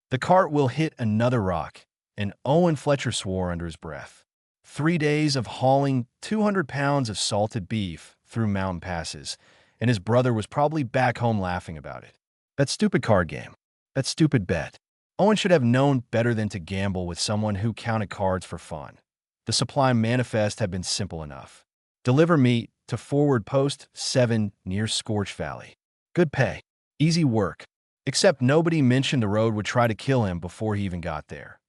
The cart will hit another rock, and Owen Fletcher swore under his breath. 3 days of hauling 200 pounds of salted beef through mountain passes, and his brother was probably back home laughing about it. That stupid card game. That stupid bet. Owen should have known better than to gamble with someone who counted cards for fun. The supply manifest had been simple enough. Deliver meat to Forward Post 7 near Scorch Valley. Good pay. Easy work. Except nobody mentioned the road would try to kill him before he even got there.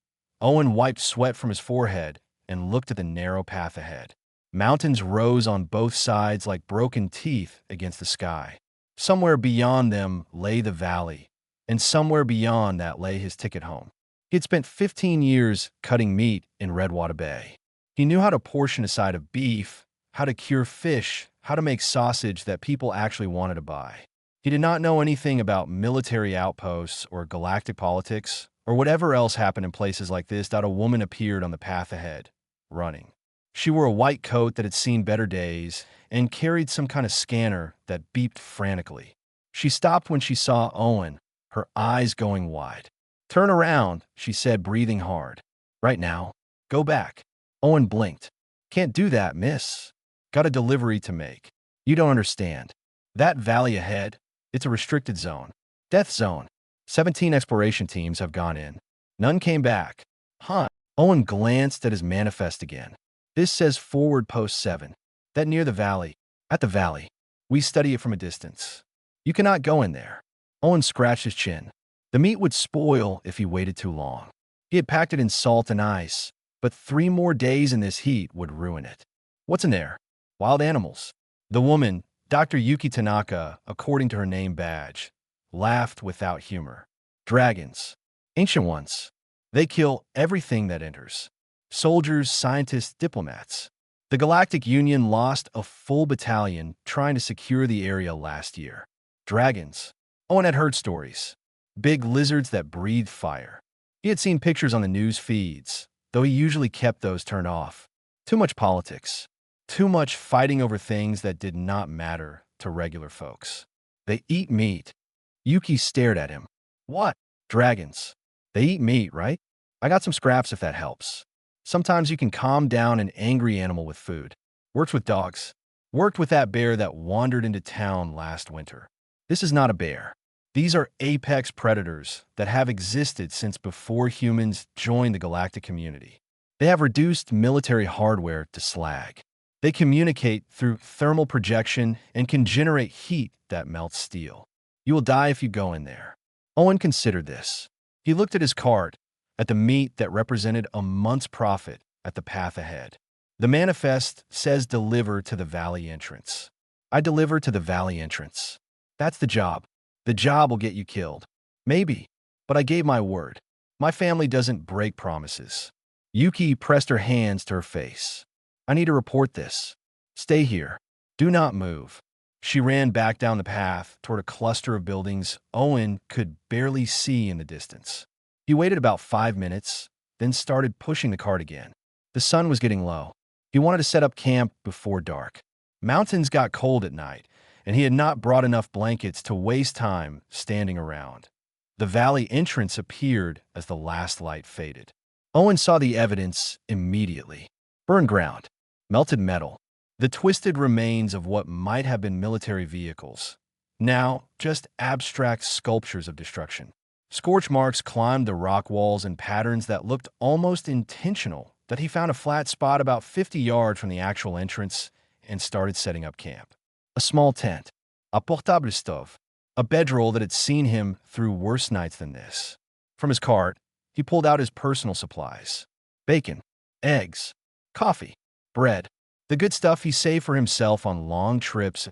Owen wiped sweat from his forehead and looked at the narrow path ahead. Mountains rose on both sides like broken teeth against the sky. Somewhere beyond them lay the valley, and somewhere beyond that lay his ticket home. He had spent 15 years cutting meat in Redwater Bay. He knew how to portion a side of beef, how to cure fish, how to make sausage that people actually wanted to buy. He did not know anything about military outposts or galactic politics or whatever else happened in places like this. A woman appeared on the path ahead, running. She wore a white coat that had seen better days and carried some kind of scanner that beeped frantically. She stopped when she saw Owen, her eyes going wide. "Turn around," she said, breathing hard. "Right now. Go back." Owen blinked. "Can't do that, miss. Got a delivery to make." "You don't understand. That valley ahead, it's a restricted zone. Death zone. 17 exploration teams have gone in. None came back." "Huh?" Owen glanced at his manifest again. "This says Forward Post 7. That near the valley. At the valley. We study it from a distance. You cannot go in there." Owen scratched his chin. The meat would spoil if he waited too long. He had packed it in salt and ice, but 3 more days in this heat would ruin it. "What's in there?" "Wild animals." The woman, Dr. Yuki Tanaka, according to her name badge, laughed without humor. "Dragons. Ancient ones. They kill everything that enters. Soldiers, scientists, diplomats. The Galactic Union lost a full battalion trying to secure the area last year. Dragons." Owen had heard stories. Big lizards that breathed fire. He had seen pictures on the news feeds, though he usually kept those turned off. Too much politics. Too much fighting over things that did not matter to regular folks. "They eat meat." Yuki stared at him. "What?" "Dragons. They eat meat, right? I got some scraps if that helps. Sometimes you can calm down an angry animal with food. Works with dogs. Worked with that bear that wandered into town last winter. This is not a bear. These are apex predators that have existed since before humans joined the galactic community. They have reduced military hardware to slag. They communicate through thermal projection and can generate heat that melts steel. You will die if you go in there." Owen considered this. He looked at his cart, at the meat that represented a month's profit at the path ahead. The manifest says deliver to the valley entrance. I deliver to the valley entrance. That's the job. The job will get you killed. Maybe, but I gave my word. My family doesn't break promises. Yuki pressed her hands to her face. "I need to report this. Stay here. Do not move." She ran back down the path toward a cluster of buildings Owen could barely see in the distance. He waited about 5 minutes, then started pushing the cart again. The sun was getting low. He wanted to set up camp before dark. Mountains got cold at night, and he had not brought enough blankets to waste time standing around. The valley entrance appeared as the last light faded. Owen saw the evidence immediately. Burned ground, melted metal, the twisted remains of what might have been military vehicles. Now, just abstract sculptures of destruction. Scorch marks climbed the rock walls in patterns that looked almost intentional, that he found a flat spot about 50 yards from the actual entrance and started setting up camp. A small tent, a portable stove, a bedroll that had seen him through worse nights than this. From his cart, he pulled out his personal supplies. Bacon, eggs, coffee, bread, the good stuff he saved for himself on long trips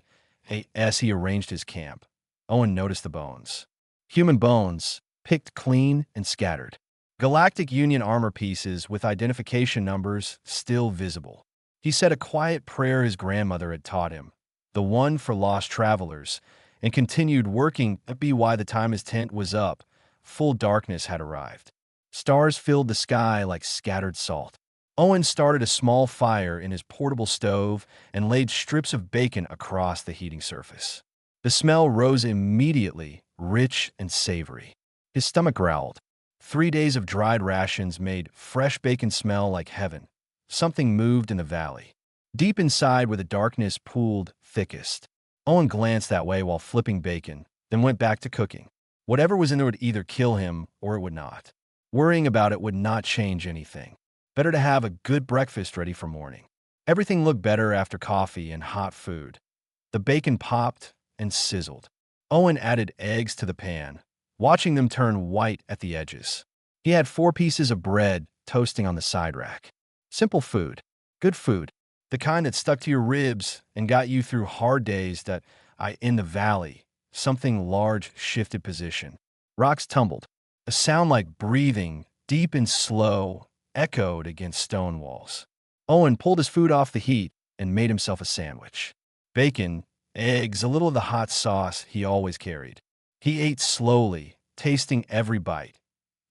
as he arranged his camp. Owen noticed the bones. Human bones, picked clean and scattered. Galactic Union armor pieces with identification numbers still visible. He said a quiet prayer his grandmother had taught him, the one for lost travelers, and continued working by the time his tent was up. Full darkness had arrived. Stars filled the sky like scattered salt. Owen started a small fire in his portable stove and laid strips of bacon across the heating surface. The smell rose immediately, rich and savory. His stomach growled. 3 days of dried rations made fresh bacon smell like heaven. Something moved in the valley, deep inside where the darkness pooled thickest. Owen glanced that way while flipping bacon, then went back to cooking. Whatever was in there would either kill him or it would not. Worrying about it would not change anything. Better to have a good breakfast ready for morning. Everything looked better after coffee and hot food. The bacon popped and sizzled. Owen added eggs to the pan, watching them turn white at the edges. He had 4 pieces of bread toasting on the side rack. Simple food. Good food. The kind that stuck to your ribs and got you through hard days that in the valley, something large shifted position. Rocks tumbled. A sound like breathing, deep and slow, echoed against stone walls. Owen pulled his food off the heat and made himself a sandwich. Bacon, eggs, a little of the hot sauce he always carried. He ate slowly, tasting every bite.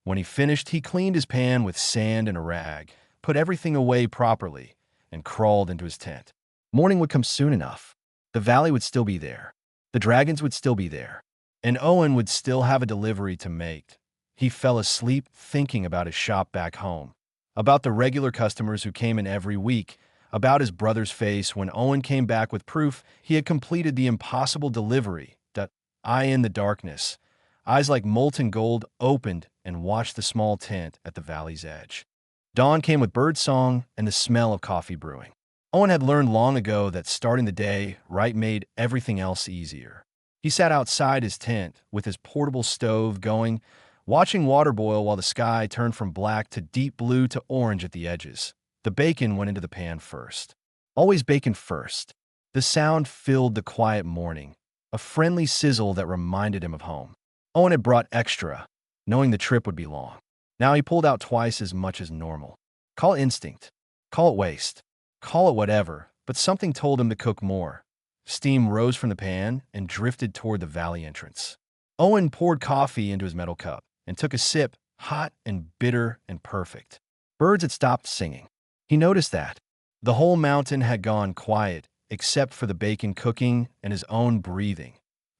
When he finished, he cleaned his pan with sand and a rag, put everything away properly, and crawled into his tent. Morning would come soon enough. The valley would still be there. The dragons would still be there. And Owen would still have a delivery to make. He fell asleep thinking about his shop back home, about the regular customers who came in every week, about his brother's face when Owen came back with proof he had completed the impossible delivery. That eye in the darkness, eyes like molten gold, opened and watched the small tent at the valley's edge. Dawn came with birdsong and the smell of coffee brewing. Owen had learned long ago that starting the day right made everything else easier. He sat outside his tent with his portable stove going, watching water boil while the sky turned from black to deep blue to orange at the edges. The bacon went into the pan first. Always bacon first. The sound filled the quiet morning, a friendly sizzle that reminded him of home. Owen had brought extra, knowing the trip would be long. Now he pulled out twice as much as normal. Call it instinct. Call it waste. Call it whatever, but something told him to cook more. Steam rose from the pan and drifted toward the valley entrance. Owen poured coffee into his metal cup and took a sip, hot and bitter and perfect. Birds had stopped singing. He noticed that. The whole mountain had gone quiet, except for the bacon cooking and his own breathing.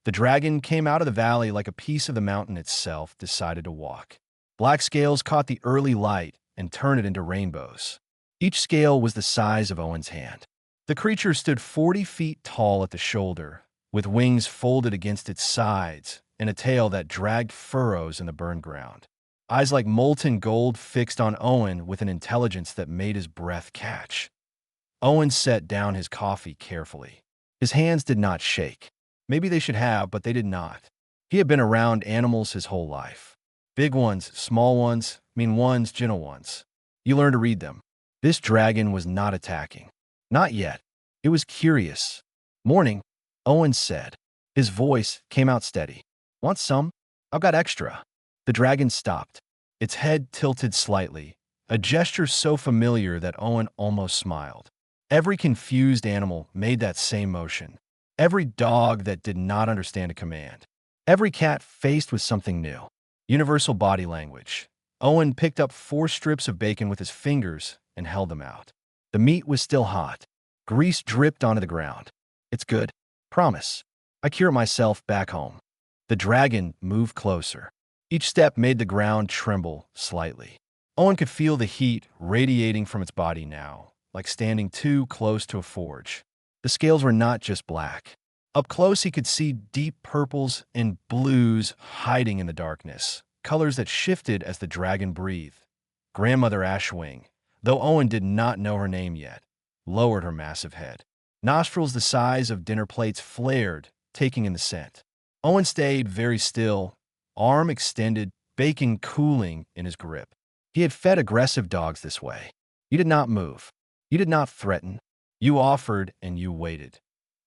The dragon came out of the valley like a piece of the mountain itself decided to walk. Black scales caught the early light and turned it into rainbows. Each scale was the size of Owen's hand. The creature stood 40 feet tall at the shoulder, with wings folded against its sides and a tail that dragged furrows in the burned ground. Eyes like molten gold fixed on Owen with an intelligence that made his breath catch. Owen set down his coffee carefully. His hands did not shake. Maybe they should have, but they did not. He had been around animals his whole life. Big ones, small ones, mean ones, gentle ones. You learn to read them. This dragon was not attacking. Not yet. It was curious. Morning, Owen said. His voice came out steady. Want some? I've got extra. The dragon stopped. Its head tilted slightly, a gesture so familiar that Owen almost smiled. Every confused animal made that same motion. Every dog that did not understand a command. Every cat faced with something new. Universal body language. Owen picked up 4 strips of bacon with his fingers and held them out. The meat was still hot. Grease dripped onto the ground. It's good. Promise. I cure it myself back home. The dragon moved closer. Each step made the ground tremble slightly. Owen could feel the heat radiating from its body now, like standing too close to a forge. The scales were not just black. Up close, he could see deep purples and blues hiding in the darkness, colors that shifted as the dragon breathed. Grandmother Ashwing, though Owen did not know her name yet, lowered her massive head. Nostrils the size of dinner plates flared, taking in the scent. Owen stayed very still, arm extended, bacon cooling in his grip. He had fed aggressive dogs this way. You did not move. You did not threaten. You offered and you waited.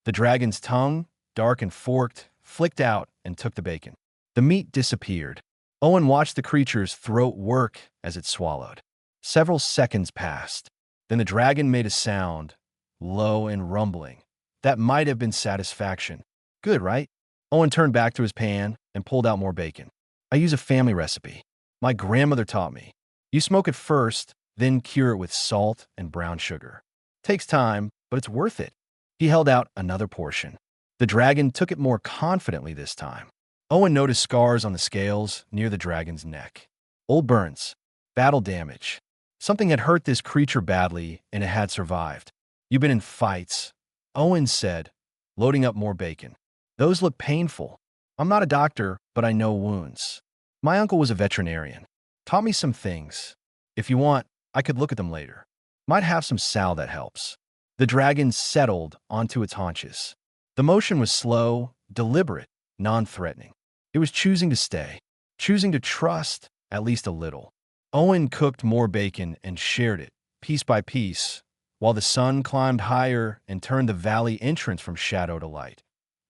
The dragon's tongue, dark and forked, flicked out and took the bacon. The meat disappeared. Owen watched the creature's throat work as it swallowed. Several seconds passed. Then the dragon made a sound, low and rumbling. That might have been satisfaction. Good, right? Owen turned back to his pan and pulled out more bacon. I use a family recipe. My grandmother taught me. You smoke it first, then cure it with salt and brown sugar. Takes time, but it's worth it. He held out another portion. The dragon took it more confidently this time. Owen noticed scars on the scales near the dragon's neck. Old burns. Battle damage. Something had hurt this creature badly, and it had survived. You've been in fights, Owen said, loading up more bacon. Those look painful. I'm not a doctor, but I know wounds. My uncle was a veterinarian. Taught me some things. If you want, I could look at them later. Might have some sal that helps. The dragon settled onto its haunches. The motion was slow, deliberate, non-threatening. It was choosing to stay, choosing to trust, at least a little. Owen cooked more bacon and shared it, piece by piece, while the sun climbed higher and turned the valley entrance from shadow to light.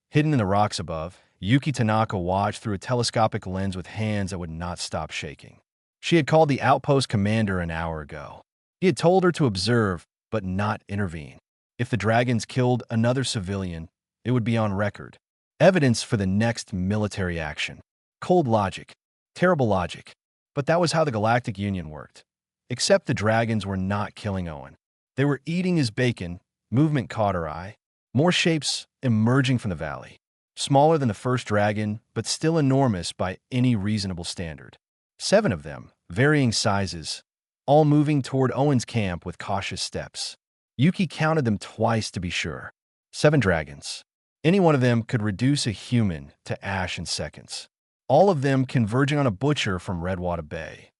Hidden in the rocks above, Yuki Tanaka watched through a telescopic lens with hands that would not stop shaking. She had called the outpost commander an hour ago. He had told her to observe, but not intervene. If the dragons killed another civilian, it would be on record. Evidence for the next military action. Cold logic. Terrible logic. But that was how the Galactic Union worked. Except the dragons were not killing Owen. They were eating his bacon. Movement caught her eye. More shapes emerging from the valley. Smaller than the first dragon, but still enormous by any reasonable standard. 7 of them, varying sizes, all moving toward Owen's camp with cautious steps. Yuki counted them twice to be sure. 7 dragons. Any one of them could reduce a human to ash in seconds. All of them converging on a butcher from Redwater Bay.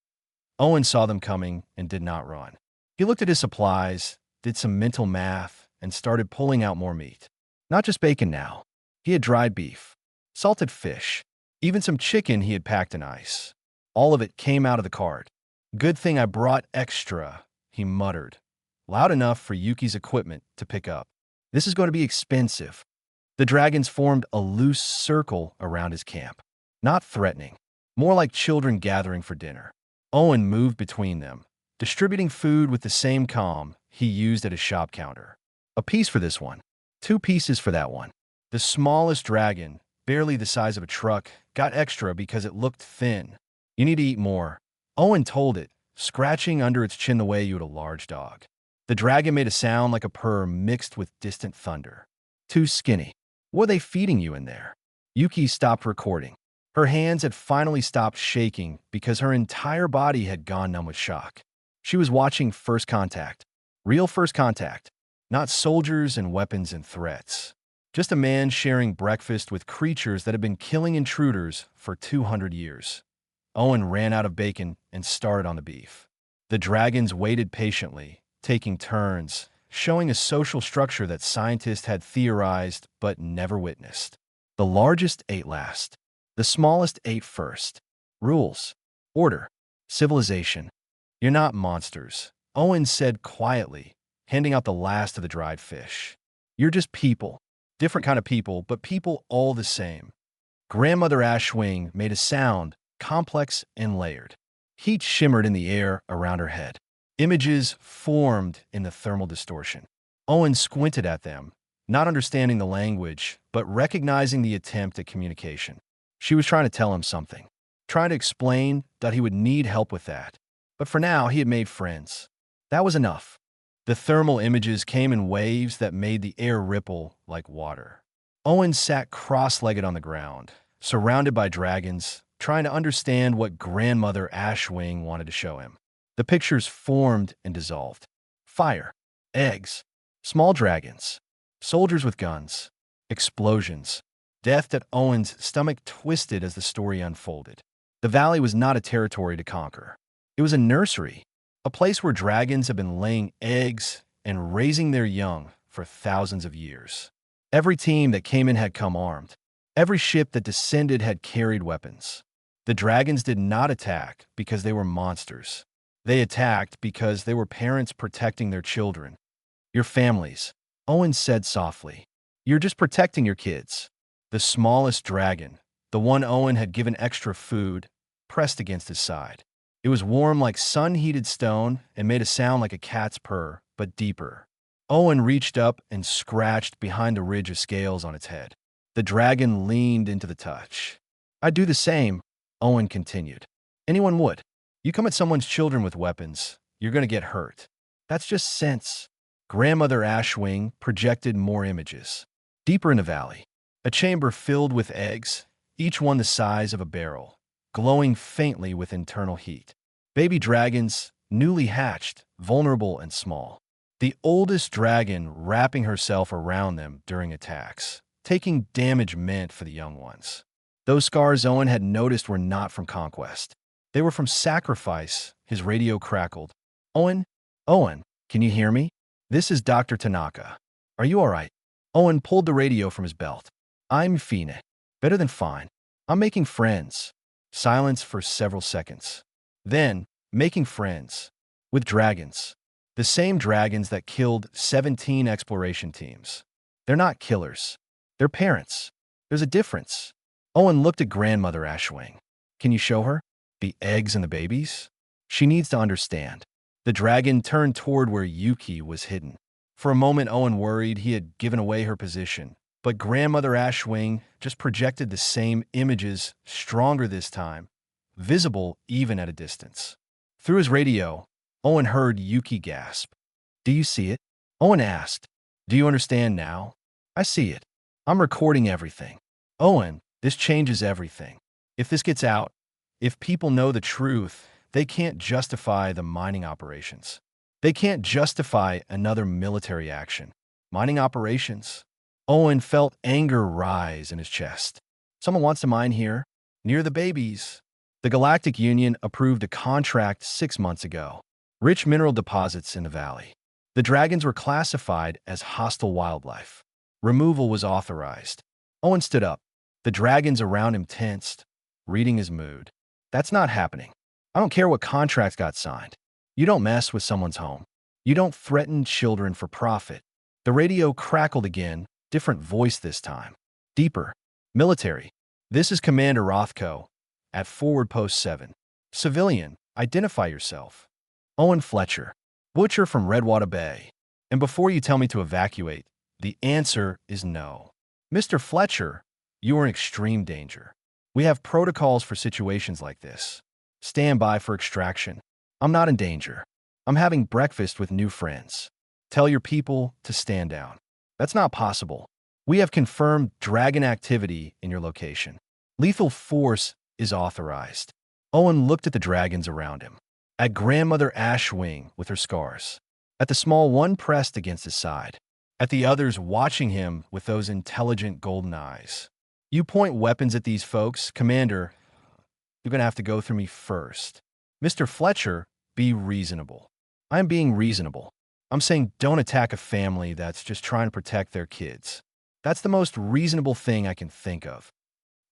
Owen saw them coming and did not run. He looked at his supplies, did some mental math, and started pulling out more meat. Not just bacon now. He had dried beef, salted fish, even some chicken he had packed in ice. All of it came out of the cart. Good thing I brought extra, he muttered, loud enough for Yuki's equipment to pick up. This is going to be expensive. The dragons formed a loose circle around his camp. Not threatening, more like children gathering for dinner. Owen moved between them, distributing food with the same calm he used at his shop counter. A piece for this one. 2 pieces for that one. The smallest dragon, barely the size of a truck, got extra because it looked thin. You need to eat more, Owen told it, scratching under its chin the way you would a large dog. The dragon made a sound like a purr mixed with distant thunder. Too skinny. What are they feeding you in there? Yuki stopped recording. Her hands had finally stopped shaking because her entire body had gone numb with shock. She was watching First Contact. Real First Contact. Not soldiers and weapons and threats. Just a man sharing breakfast with creatures that had been killing intruders for 200 years. Owen ran out of bacon and started on the beef. The dragons waited patiently, taking turns, showing a social structure that scientists had theorized but never witnessed. The largest ate last. The smallest ate first. Rules. Order. Civilization. You're not monsters, Owen said quietly, handing out the last of the dried fish. You're just people. Different kind of people, but people all the same. Grandmother Ashwing made a sound, complex and layered. Heat shimmered in the air around her head. Images formed in the thermal distortion. Owen squinted at them, not understanding the language, but recognizing the attempt at communication. She was trying to tell him something, trying to explain that he would need help with that. But for now, he had made friends. That was enough. The thermal images came in waves that made the air ripple like water. Owen sat cross-legged on the ground, surrounded by dragons, trying to understand what Grandmother Ashwing wanted to show him. The pictures formed and dissolved. Fire, eggs, small dragons, soldiers with guns, explosions, death that Owen's stomach twisted as the story unfolded. The valley was not a territory to conquer. It was a nursery, a place where dragons have been laying eggs and raising their young for thousands of years. Every team that came in had come armed. Every ship that descended had carried weapons. The dragons did not attack because they were monsters. They attacked because they were parents protecting their children. Your families, Owen said softly. You're just protecting your kids. The smallest dragon, the one Owen had given extra food, pressed against his side. It was warm like sun-heated stone and made a sound like a cat's purr, but deeper. Owen reached up and scratched behind a ridge of scales on its head. The dragon leaned into the touch. I'd do the same, Owen continued. Anyone would. You come at someone's children with weapons, you're going to get hurt. That's just sense. Grandmother Ashwing projected more images. Deeper in the valley, a chamber filled with eggs, each one the size of a barrel. glowing faintly with internal heat. Baby dragons, newly hatched, vulnerable and small. The oldest dragon wrapping herself around them during attacks, taking damage meant for the young ones. Those scars Owen had noticed were not from conquest. They were from sacrifice. His radio crackled. Owen? Owen, can you hear me? This is Dr. Tanaka. Are you all right? Owen pulled the radio from his belt. I'm fine. Better than fine. I'm making friends. Silence for several seconds. Then, making friends. With dragons. The same dragons that killed 17 exploration teams. They're not killers. They're parents. There's a difference. Owen looked at grandmother Ashwing. Can you show her? The eggs and the babies? She needs to understand. The dragon turned toward where Yuki was hidden. For a moment, Owen worried he had given away her position. But grandmother Ashwing just projected the same images, stronger this time, visible even at a distance. Through his radio, Owen heard Yuki gasp. Do you see it? Owen asked. Do you understand now? I see it. I'm recording everything. Owen, this changes everything. If this gets out, if people know the truth, they can't justify the mining operations. They can't justify another military action. Mining operations. Owen felt anger rise in his chest. Someone wants to mine here, near the babies. The Galactic Union approved a contract 6 months ago. Rich mineral deposits in the valley. The dragons were classified as hostile wildlife. Removal was authorized. Owen stood up. The dragons around him tensed, reading his mood. That's not happening. I don't care what contracts got signed. You don't mess with someone's home. You don't threaten children for profit. The radio crackled again, different voice this time. Deeper. Military. This is Commander Rothko, at Forward Post 7. Civilian, identify yourself. Owen Fletcher, butcher from Redwater Bay. And before you tell me to evacuate, the answer is no. Mr. Fletcher, you are in extreme danger. We have protocols for situations like this. Stand by for extraction. I'm not in danger. I'm having breakfast with new friends. Tell your people to stand down. That's not possible. We have confirmed dragon activity in your location. Lethal force is authorized. Owen looked at the dragons around him. At grandmother Ashwing with her scars. At the small one pressed against his side. At the others watching him with those intelligent golden eyes. You point weapons at these folks, Commander. You're going to have to go through me first. Mr. Fletcher, be reasonable. I'm being reasonable. I'm saying don't attack a family that's just trying to protect their kids. That's the most reasonable thing I can think of.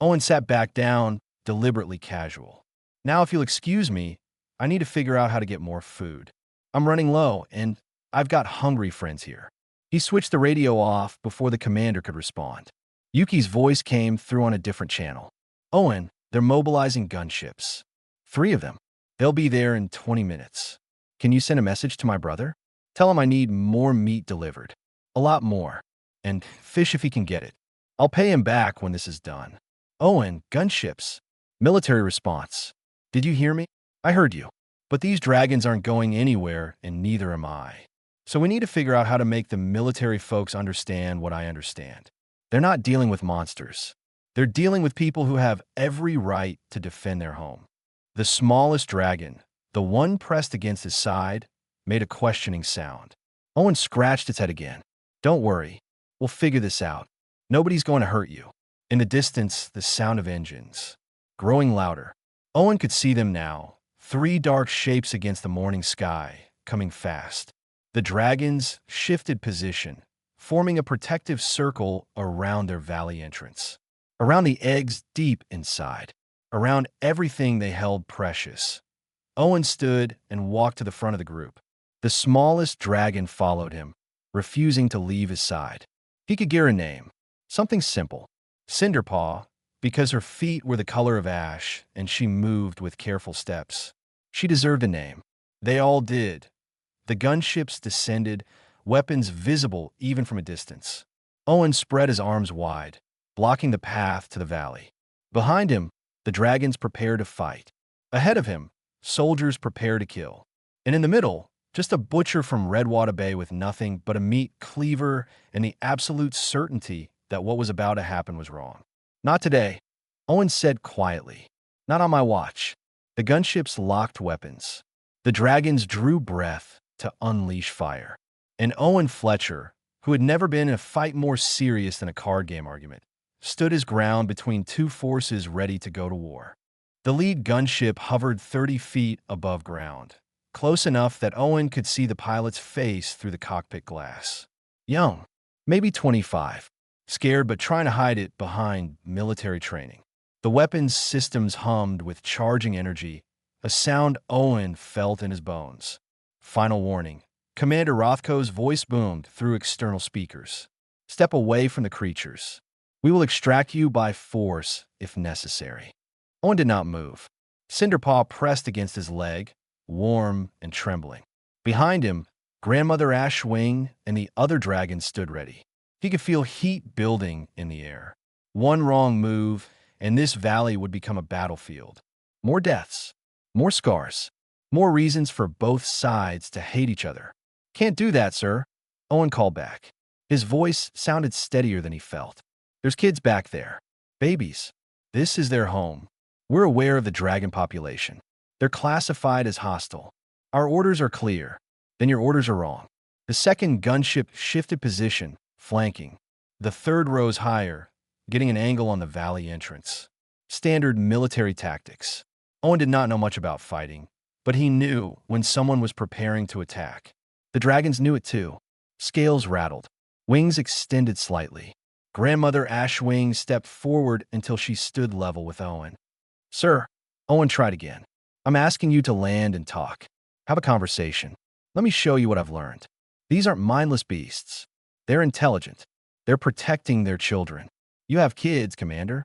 Owen sat back down, deliberately casual. Now, if you'll excuse me, I need to figure out how to get more food. I'm running low, and I've got hungry friends here. He switched the radio off before the commander could respond. Yuki's voice came through on a different channel. Owen, they're mobilizing gunships. 3 of them. They'll be there in 20 minutes. Can you send a message to my brother? Tell him I need more meat delivered. A lot more. And fish if he can get it. I'll pay him back when this is done. Owen, gunships. Military response. Did you hear me? I heard you. But these dragons aren't going anywhere, and neither am I. So we need to figure out how to make the military folks understand what I understand. They're not dealing with monsters. They're dealing with people who have every right to defend their home. The smallest dragon, the one pressed against his side, made a questioning sound. Owen scratched its head again. Don't worry. We'll figure this out. Nobody's going to hurt you. In the distance, the sound of engines. Growing louder. Owen could see them now. 3 dark shapes against the morning sky, coming fast. The dragons shifted position, forming a protective circle around their valley entrance. Around the eggs deep inside. Around everything they held precious. Owen stood and walked to the front of the group. The smallest dragon followed him, refusing to leave his side. He could hear a name. Something simple. Cinderpaw, because her feet were the color of ash and she moved with careful steps. She deserved a name. They all did. The gunships descended, weapons visible even from a distance. Owen spread his arms wide, blocking the path to the valley. Behind him, the dragons prepared to fight. Ahead of him, soldiers prepared to kill. And in the middle, just a butcher from Redwater Bay with nothing but a meat cleaver and the absolute certainty that what was about to happen was wrong. Not today, Owen said quietly. Not on my watch. The gunships locked weapons. The dragons drew breath to unleash fire. And Owen Fletcher, who had never been in a fight more serious than a card game argument, stood his ground between two forces ready to go to war. The lead gunship hovered 30 feet above ground, close enough that Owen could see the pilot's face through the cockpit glass. Young, maybe 25, scared but trying to hide it behind military training. The weapons systems hummed with charging energy, a sound Owen felt in his bones. Final warning. Commander Rothko's voice boomed through external speakers. Step away from the creatures. We will extract you by force if necessary. Owen did not move. Cinderpaw pressed against his leg, warm and trembling. Behind him, Grandmother Ashwing and the other dragons stood ready. He could feel heat building in the air. One wrong move, and this valley would become a battlefield. More deaths, more scars, more reasons for both sides to hate each other. Can't do that, sir, Owen called back. His voice sounded steadier than he felt. There's kids back there. Babies. This is their home. We're aware of the dragon population. They're classified as hostile. Our orders are clear. Then your orders are wrong. The second gunship shifted position, flanking. The third rose higher, getting an angle on the valley entrance. Standard military tactics. Owen did not know much about fighting, but he knew when someone was preparing to attack. The dragons knew it too. Scales rattled. Wings extended slightly. Grandmother Ashwing stepped forward until she stood level with Owen. Sir, Owen tried again. I'm asking you to land and talk. Have a conversation. Let me show you what I've learned. These aren't mindless beasts. They're intelligent. They're protecting their children. You have kids, Commander.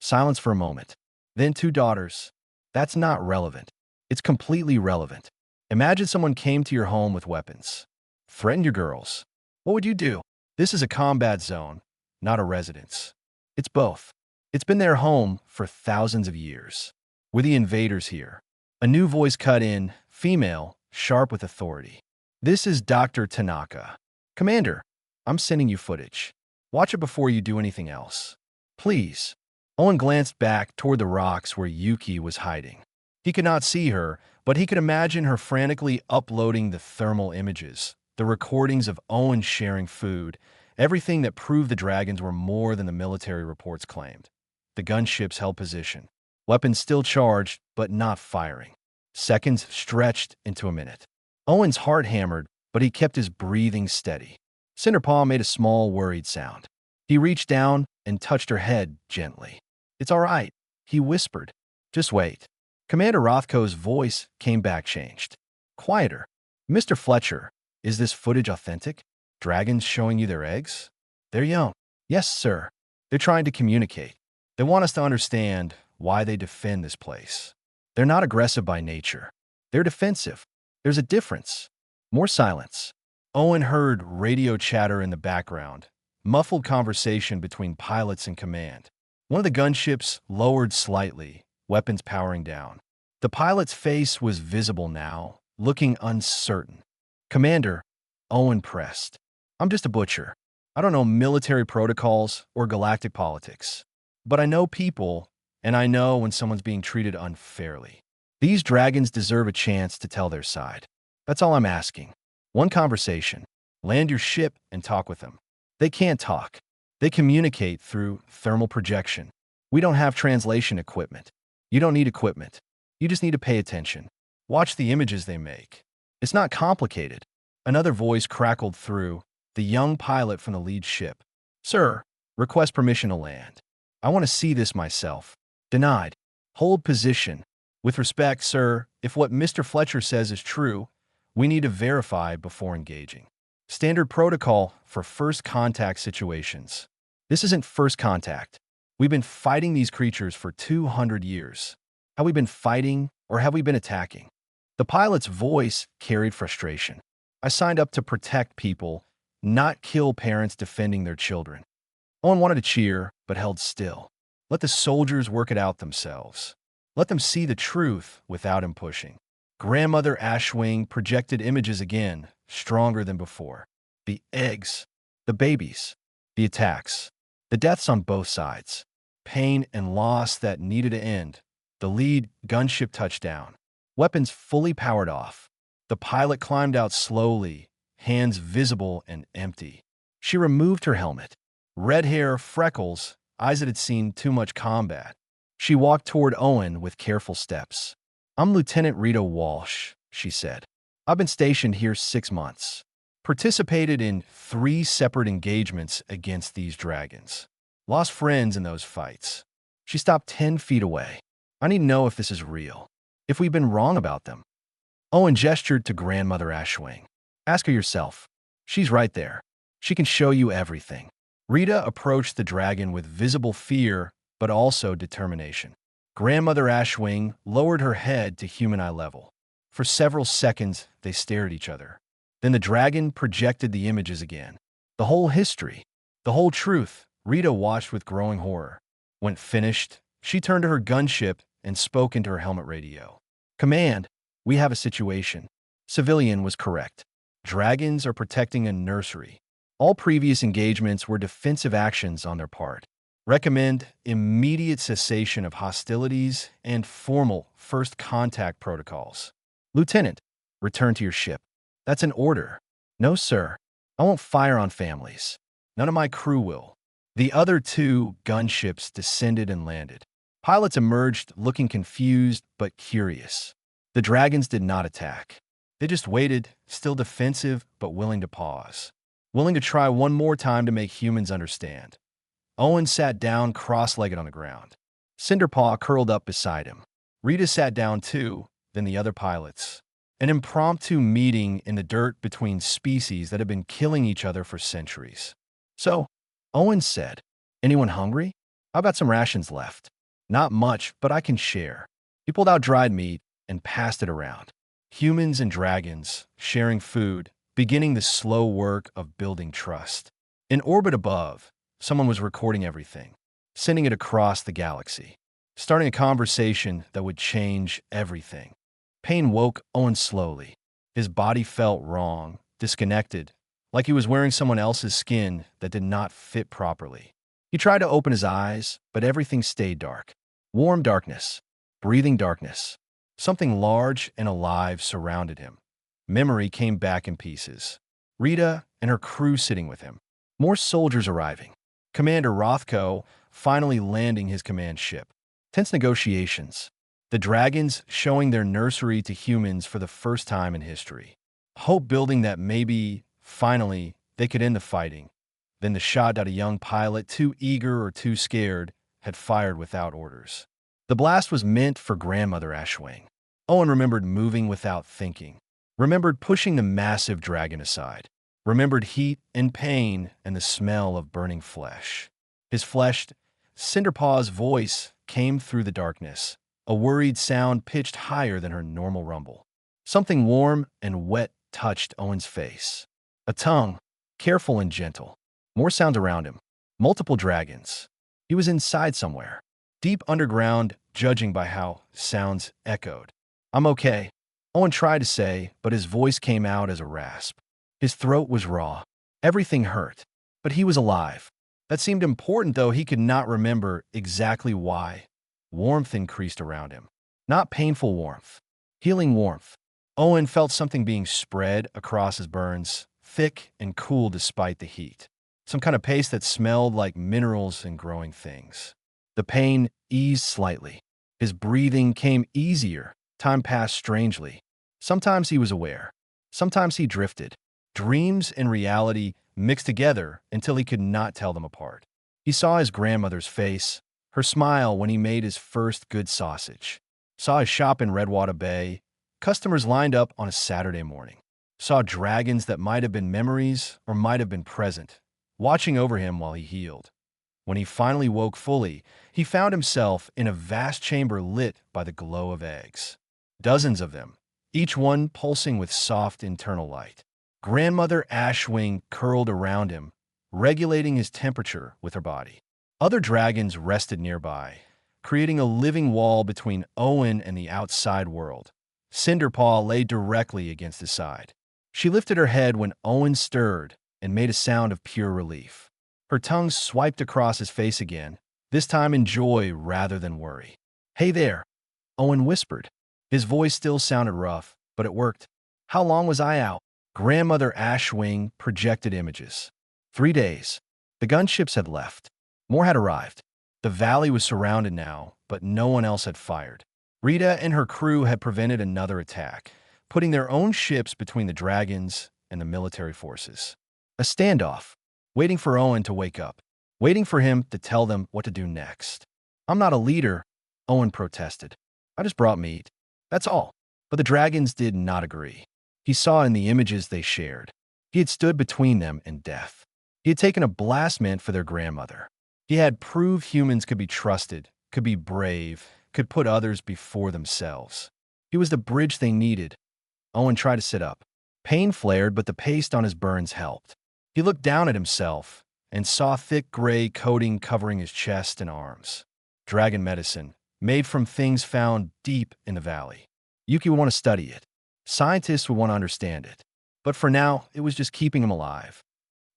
Silence for a moment. Then 2 daughters. That's not relevant. It's completely relevant. Imagine someone came to your home with weapons. Threatened your girls. What would you do? This is a combat zone, not a residence. It's both. It's been their home for thousands of years. We're the invaders here. A new voice cut in, female, sharp with authority. This is Dr. Tanaka. Commander, I'm sending you footage. Watch it before you do anything else. Please. Owen glanced back toward the rocks where Yuki was hiding. He could not see her, but he could imagine her frantically uploading the thermal images, the recordings of Owen sharing food, everything that proved the dragons were more than the military reports claimed. The gunships held position. Weapons still charged, but not firing. Seconds stretched into a minute. Owen's heart hammered, but he kept his breathing steady. Cinderpaw made a small, worried sound. He reached down and touched her head gently. It's all right, he whispered. Just wait. Commander Rothko's voice came back changed. Quieter. Mr. Fletcher, is this footage authentic? Dragons showing you their eggs? They're young. Yes, sir. They're trying to communicate. They want us to understand why they defend this place. They're not aggressive by nature. They're defensive. There's a difference. More silence. Owen heard radio chatter in the background, muffled conversation between pilots and command. One of the gunships lowered slightly, weapons powering down. The pilot's face was visible now, looking uncertain. Commander, Owen pressed. I'm just a butcher. I don't know military protocols or galactic politics. But I know people, and I know when someone's being treated unfairly. These dragons deserve a chance to tell their side. That's all I'm asking. One conversation. Land your ship and talk with them. They can't talk. They communicate through thermal projection. We don't have translation equipment. You don't need equipment. You just need to pay attention. Watch the images they make. It's not complicated. Another voice crackled through, the young pilot from the lead ship. Sir, request permission to land. I want to see this myself. Denied. Hold position. With respect, sir, if what Mr. Fletcher says is true, we need to verify before engaging. Standard protocol for first contact situations. This isn't first contact. We've been fighting these creatures for 200 years. Have we been fighting or have we been attacking? The pilot's voice carried frustration. I signed up to protect people, not kill parents defending their children. Owen wanted to cheer, but held still. Let the soldiers work it out themselves. Let them see the truth without him pushing. Grandmother Ashwing projected images again, stronger than before. The eggs, the babies, the attacks, the deaths on both sides, pain and loss that needed to end, The lead gunship touched down, weapons fully powered off. The pilot climbed out slowly, hands visible and empty. She removed her helmet. Red hair, freckles, eyes that had seen too much combat. She walked toward Owen with careful steps. "I'm Lieutenant Rita Walsh," she said. "I've been stationed here 6 months. Participated in 3 separate engagements against these dragons. Lost friends in those fights." She stopped 10 feet away. "I need to know if this is real. If we've been wrong about them." Owen gestured to Grandmother Ashwing. "Ask her yourself. She's right there. She can show you everything." Rita approached the dragon with visible fear, but also determination. Grandmother Ashwing lowered her head to human eye level. For several seconds, they stared at each other. Then the dragon projected the images again. The whole history, the whole truth, Rita watched with growing horror. When finished, she turned to her gunship and spoke into her helmet radio. "Command, we have a situation." Civilian was correct. Dragons are protecting a nursery. All previous engagements were defensive actions on their part. Recommend immediate cessation of hostilities and formal first contact protocols. Lieutenant, return to your ship. That's an order. No, sir. I won't fire on families. None of my crew will. The other 2 gunships descended and landed. Pilots emerged looking confused but curious. The dragons did not attack. They just waited, still defensive but willing to pause. Willing to try one more time to make humans understand. Owen sat down cross-legged on the ground. Cinderpaw curled up beside him. Rita sat down too, then the other pilots. An impromptu meeting in the dirt between species that had been killing each other for centuries. "So," Owen said, "anyone hungry? I've got some rations left. Not much, but I can share." He pulled out dried meat and passed it around. Humans and dragons sharing food, beginning the slow work of building trust. In orbit above, someone was recording everything, sending it across the galaxy, starting a conversation that would change everything. Pain woke Owen slowly. His body felt wrong, disconnected, like he was wearing someone else's skin that did not fit properly. He tried to open his eyes, but everything stayed dark. Warm darkness, breathing darkness. Something large and alive surrounded him. Memory came back in pieces. Rita and her crew sitting with him. More soldiers arriving. Commander Rothko finally landing his command ship. Tense negotiations. The dragons showing their nursery to humans for the first time in history. Hope building that maybe, finally, they could end the fighting. Then the shot at a young pilot, too eager or too scared, had fired without orders. The blast was meant for Grandmother Ashwing. Owen remembered moving without thinking. Remembered pushing the massive dragon aside. Remembered heat and pain and the smell of burning flesh. His fleshed, Cinderpaw's voice came through the darkness, a worried sound pitched higher than her normal rumble. Something warm and wet touched Owen's face. A tongue, careful and gentle. More sounds around him. Multiple dragons. He was inside somewhere. Deep underground, judging by how sounds echoed. "I'm okay," Owen tried to say, but his voice came out as a rasp. His throat was raw. Everything hurt, but he was alive. That seemed important, though he could not remember exactly why. Warmth increased around him. Not painful warmth. Healing warmth. Owen felt something being spread across his burns, thick and cool despite the heat. Some kind of paste that smelled like minerals and growing things. The pain eased slightly. His breathing came easier. Time passed strangely. Sometimes he was aware. Sometimes he drifted. Dreams and reality mixed together until he could not tell them apart. He saw his grandmother's face, her smile when he made his first good sausage. Saw his shop in Redwater Bay, customers lined up on a Saturday morning. Saw dragons that might have been memories or might have been present, watching over him while he healed. When he finally woke fully, he found himself in a vast chamber lit by the glow of eggs. Dozens of them, each one pulsing with soft internal light. Grandmother Ashwing curled around him, regulating his temperature with her body. Other dragons rested nearby, creating a living wall between Owen and the outside world. Cinderpaw lay directly against his side. She lifted her head when Owen stirred and made a sound of pure relief. Her tongue swiped across his face again, this time in joy rather than worry. "Hey there," Owen whispered. His voice still sounded rough, but it worked. How long was I out? Grandmother Ashwing projected images. 3 days. The gunships had left. More had arrived. The valley was surrounded now, but no one else had fired. Rita and her crew had prevented another attack, putting their own ships between the dragons and the military forces. A standoff, waiting for Owen to wake up, waiting for him to tell them what to do next. I'm not a leader, Owen protested. I just brought meat. That's all. But the dragons did not agree. He saw in the images they shared. He had stood between them and death. He had taken a blast mint for their grandmother. He had proved humans could be trusted, could be brave, could put others before themselves. He was the bridge they needed. Owen tried to sit up. Pain flared, but the paste on his burns helped. He looked down at himself and saw thick gray coating covering his chest and arms. Dragon medicine, made from things found deep in the valley. Yuki would want to study it. Scientists would want to understand it. But for now, it was just keeping him alive.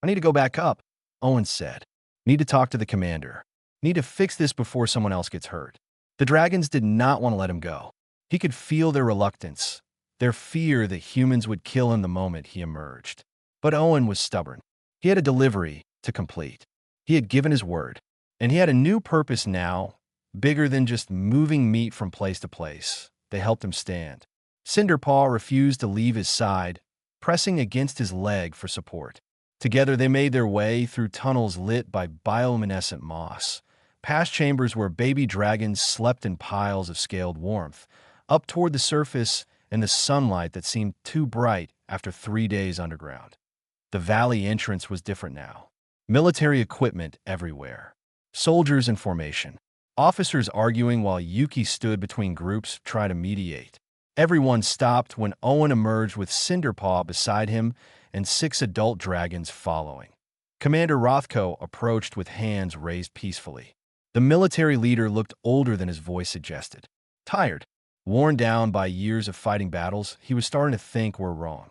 I need to go back up, Owen said. Need to talk to the commander. Need to fix this before someone else gets hurt. The dragons did not want to let him go. He could feel their reluctance, their fear that humans would kill him the moment he emerged. But Owen was stubborn. He had a delivery to complete. He had given his word, and he had a new purpose now, bigger than just moving meat from place to place. They helped him stand. Cinderpaw refused to leave his side, pressing against his leg for support. Together they made their way through tunnels lit by bioluminescent moss, past chambers where baby dragons slept in piles of scaled warmth, up toward the surface and the sunlight that seemed too bright after 3 days underground. The valley entrance was different now. Military equipment everywhere. Soldiers in formation. Officers arguing while Yuki stood between groups trying to mediate. Everyone stopped when Owen emerged with Cinderpaw beside him and 6 adult dragons following. Commander Rothko approached with hands raised peacefully. The military leader looked older than his voice suggested. Tired, worn down by years of fighting battles, he was starting to think we're wrong.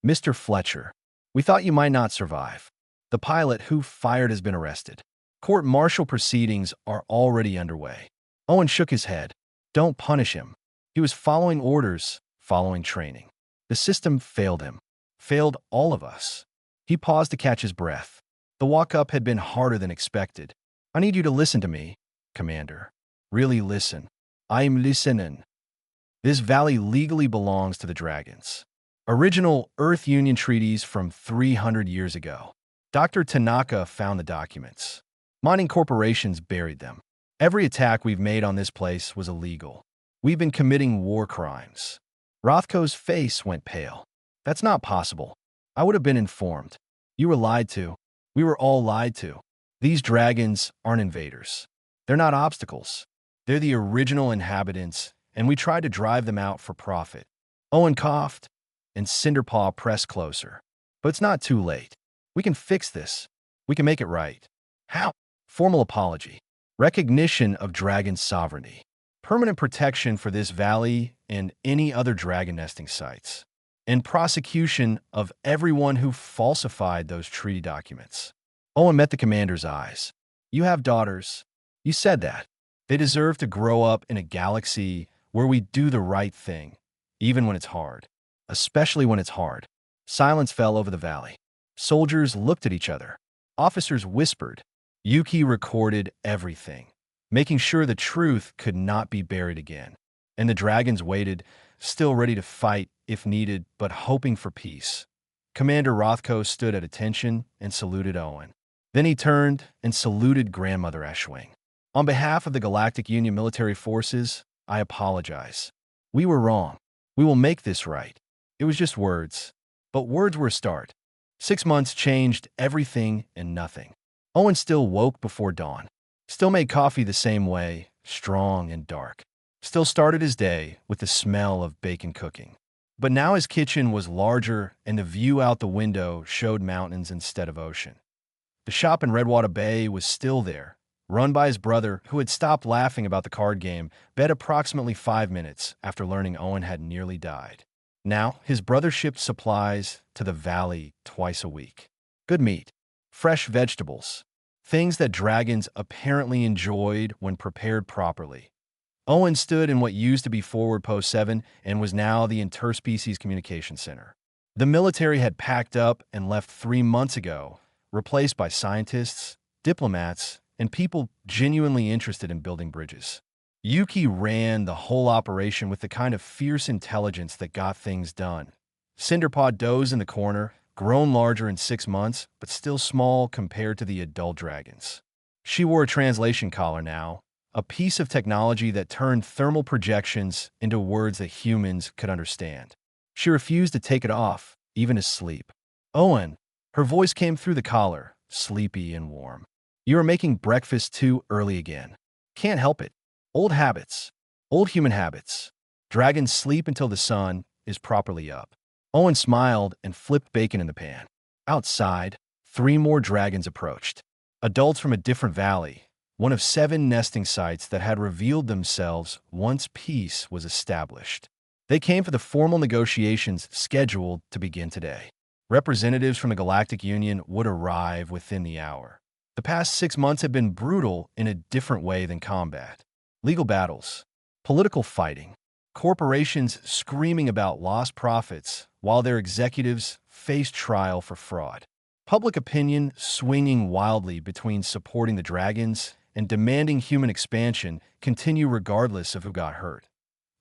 Mr. Fletcher, we thought you might not survive. The pilot who fired has been arrested. Court-martial proceedings are already underway. Owen shook his head. Don't punish him. He was following orders, following training. The system failed him. Failed all of us. He paused to catch his breath. The walk-up had been harder than expected. I need you to listen to me, Commander. Really listen. I'm listening. This valley legally belongs to the dragons. Original Earth Union treaties from 300 years ago. Dr. Tanaka found the documents. Mining corporations buried them. Every attack we've made on this place was illegal. We've been committing war crimes. Rothko's face went pale. That's not possible. I would have been informed. You were lied to. We were all lied to. These dragons aren't invaders. They're not obstacles. They're the original inhabitants, and we tried to drive them out for profit. Owen coughed, and Cinderpaw pressed closer. But it's not too late. We can fix this. We can make it right. How? Formal apology. Recognition of dragon sovereignty. Permanent protection for this valley and any other dragon nesting sites. And prosecution of everyone who falsified those treaty documents. Owen met the commander's eyes. You have daughters. You said that. They deserve to grow up in a galaxy where we do the right thing, even when it's hard. Especially when it's hard. Silence fell over the valley. Soldiers looked at each other. Officers whispered. Yuki recorded everything, making sure the truth could not be buried again. And the dragons waited, still ready to fight if needed, but hoping for peace. Commander Rothko stood at attention and saluted Owen. Then he turned and saluted Grandmother Ashwing. On behalf of the Galactic Union military forces, I apologize. We were wrong. We will make this right. It was just words. But words were a start. 6 months changed everything and nothing. Owen still woke before dawn. Still made coffee the same way, strong and dark. Still started his day with the smell of bacon cooking. But now his kitchen was larger and the view out the window showed mountains instead of ocean. The shop in Redwater Bay was still there, run by his brother who had stopped laughing about the card game, bed approximately 5 minutes after learning Owen had nearly died. Now, his brother shipped supplies to the valley twice a week. Good meat, fresh vegetables, things that dragons apparently enjoyed when prepared properly. Owen stood in what used to be Forward Post 7 and was now the Interspecies Communication Center. The military had packed up and left 3 months ago, replaced by scientists, diplomats, and people genuinely interested in building bridges. Yuki ran the whole operation with the kind of fierce intelligence that got things done. Cinderpaw dozed in the corner, grown larger in 6 months, but still small compared to the adult dragons. She wore a translation collar now, a piece of technology that turned thermal projections into words that humans could understand. She refused to take it off, even asleep. Owen, her voice came through the collar, sleepy and warm. You are making breakfast too early again. Can't help it. Old habits. Old human habits. Dragons sleep until the sun is properly up. Owen smiled and flipped bacon in the pan. Outside, 3 more dragons approached. Adults from a different valley, one of 7 nesting sites that had revealed themselves once peace was established. They came for the formal negotiations scheduled to begin today. Representatives from the Galactic Union would arrive within the hour. The past 6 months had been brutal in a different way than combat. Legal battles, political fighting, corporations screaming about lost profits while their executives faced trial for fraud. Public opinion swinging wildly between supporting the dragons and demanding human expansion continue regardless of who got hurt.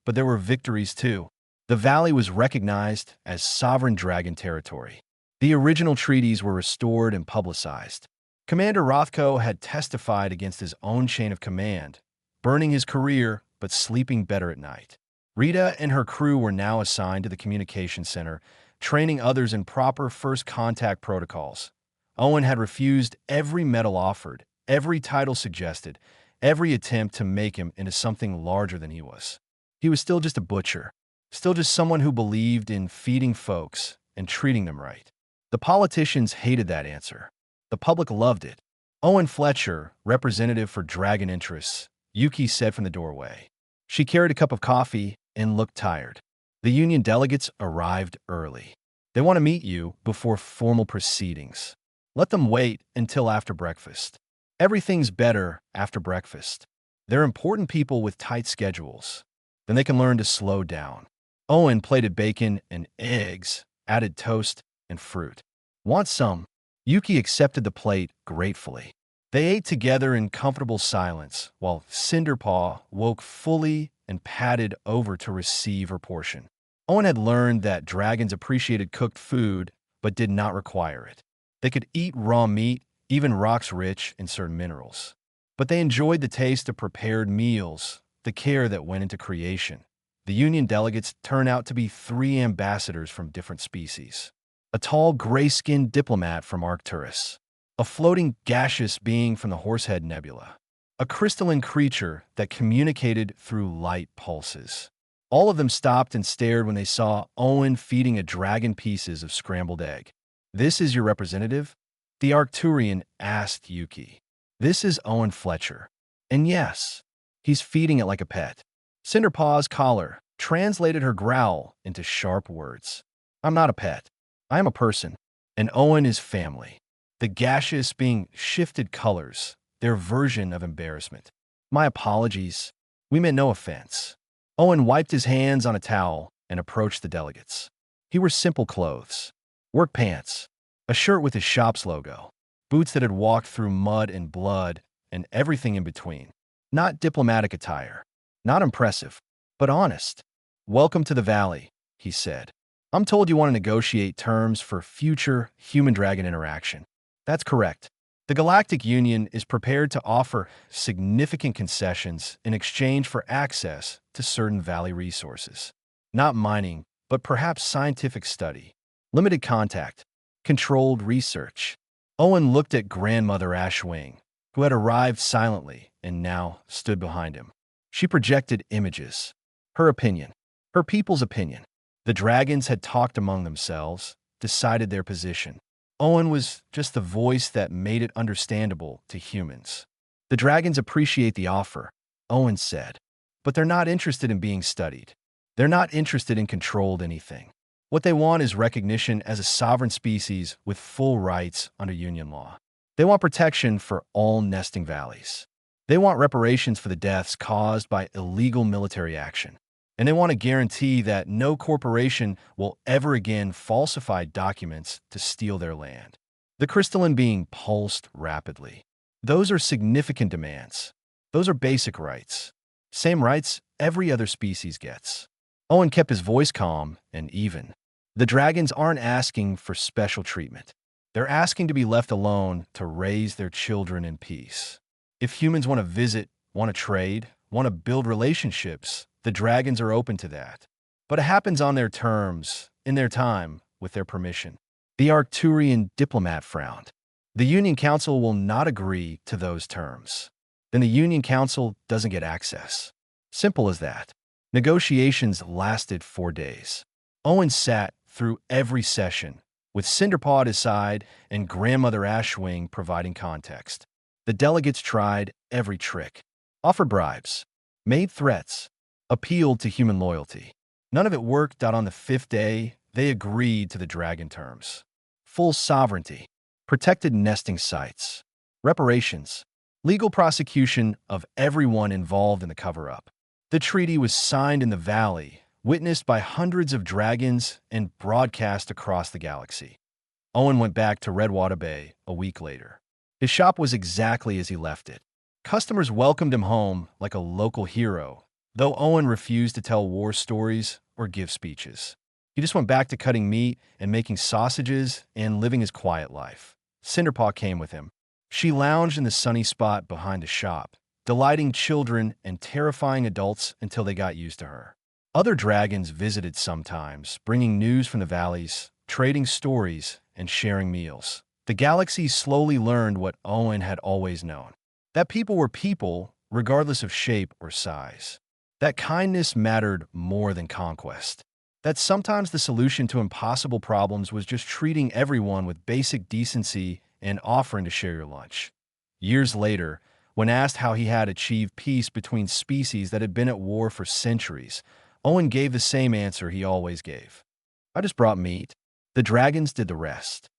But there were victories too. The valley was recognized as sovereign dragon territory. The original treaties were restored and publicized. Commander Rothko had testified against his own chain of command, burning his career but sleeping better at night. Rita and her crew were now assigned to the communication center, training others in proper first contact protocols. Owen had refused every medal offered, every title suggested, every attempt to make him into something larger than he was. He was still just a butcher, still just someone who believed in feeding folks and treating them right. The politicians hated that answer. The public loved it. Owen Fletcher, representative for Dragon Interests, Yuki said from the doorway. She carried a cup of coffee and looked tired. The union delegates arrived early. They want to meet you before formal proceedings. Let them wait until after breakfast. Everything's better after breakfast. They're important people with tight schedules. Then they can learn to slow down. Owen plated bacon and eggs, added toast and fruit. Want some? Yuki accepted the plate gratefully. They ate together in comfortable silence while Cinderpaw woke fully and padded over to receive her portion. Owen had learned that dragons appreciated cooked food but did not require it. They could eat raw meat, even rocks rich in certain minerals. But they enjoyed the taste of prepared meals, the care that went into creation. The union delegates turned out to be 3 ambassadors from different species. A tall, gray-skinned diplomat from Arcturus, a floating gaseous being from the Horsehead Nebula, a crystalline creature that communicated through light pulses. All of them stopped and stared when they saw Owen feeding a dragon pieces of scrambled egg. "This is your representative?" The Arcturian asked Yuki. "This is Owen Fletcher. And yes, he's feeding it like a pet." Cinderpaw's collar translated her growl into sharp words. "I'm not a pet. I am a person. And Owen is family." The gaseous being shifted colors, their version of embarrassment. "My apologies. We meant no offense." Owen wiped his hands on a towel and approached the delegates. He wore simple clothes, work pants, a shirt with his shop's logo, boots that had walked through mud and blood, and everything in between. Not diplomatic attire. Not impressive, but honest. "Welcome to the valley," he said. "I'm told you want to negotiate terms for future human-dragon interaction." "That's correct. The Galactic Union is prepared to offer significant concessions in exchange for access to certain valley resources. Not mining, but perhaps scientific study, limited contact, controlled research." Owen looked at Grandmother Ashwing, who had arrived silently and now stood behind him. She projected images. Her opinion. Her people's opinion. The dragons had talked among themselves, decided their position. Owen was just the voice that made it understandable to humans. "The dragons appreciate the offer," Owen said, "but they're not interested in being studied. They're not interested in controlled anything. What they want is recognition as a sovereign species with full rights under union law. They want protection for all nesting valleys." They want reparations for the deaths caused by illegal military action. And they want to guarantee that no corporation will ever again falsify documents to steal their land. The crystalline being pulsed rapidly. Those are significant demands. Those are basic rights. Same rights every other species gets. Owen kept his voice calm and even. The dragons aren't asking for special treatment. They're asking to be left alone to raise their children in peace. If humans want to visit, want to trade, want to build relationships, the dragons are open to that. But it happens on their terms, in their time, with their permission. The Arcturian diplomat frowned. The Union Council will not agree to those terms. Then the Union Council doesn't get access. Simple as that. Negotiations lasted 4 days. Owen sat through every session, with Cinderpaw at his side and Grandmother Ashwing providing context. The delegates tried every trick, offered bribes, made threats, appealed to human loyalty. None of it worked out. On the 5th day, they agreed to the dragon terms. Full sovereignty, protected nesting sites, reparations, legal prosecution of everyone involved in the cover-up. The treaty was signed in the valley, witnessed by hundreds of dragons, and broadcast across the galaxy. Owen went back to Redwater Bay a week later. His shop was exactly as he left it. Customers welcomed him home like a local hero, though Owen refused to tell war stories or give speeches. He just went back to cutting meat and making sausages and living his quiet life. Cinderpaw came with him. She lounged in the sunny spot behind the shop, delighting children and terrifying adults until they got used to her. Other dragons visited sometimes, bringing news from the valleys, trading stories, and sharing meals. The galaxy slowly learned what Owen had always known, that people were people, regardless of shape or size. That kindness mattered more than conquest. That sometimes the solution to impossible problems was just treating everyone with basic decency and offering to share your lunch. Years later, when asked how he had achieved peace between species that had been at war for centuries, Owen gave the same answer he always gave. I just brought meat. The dragons did the rest.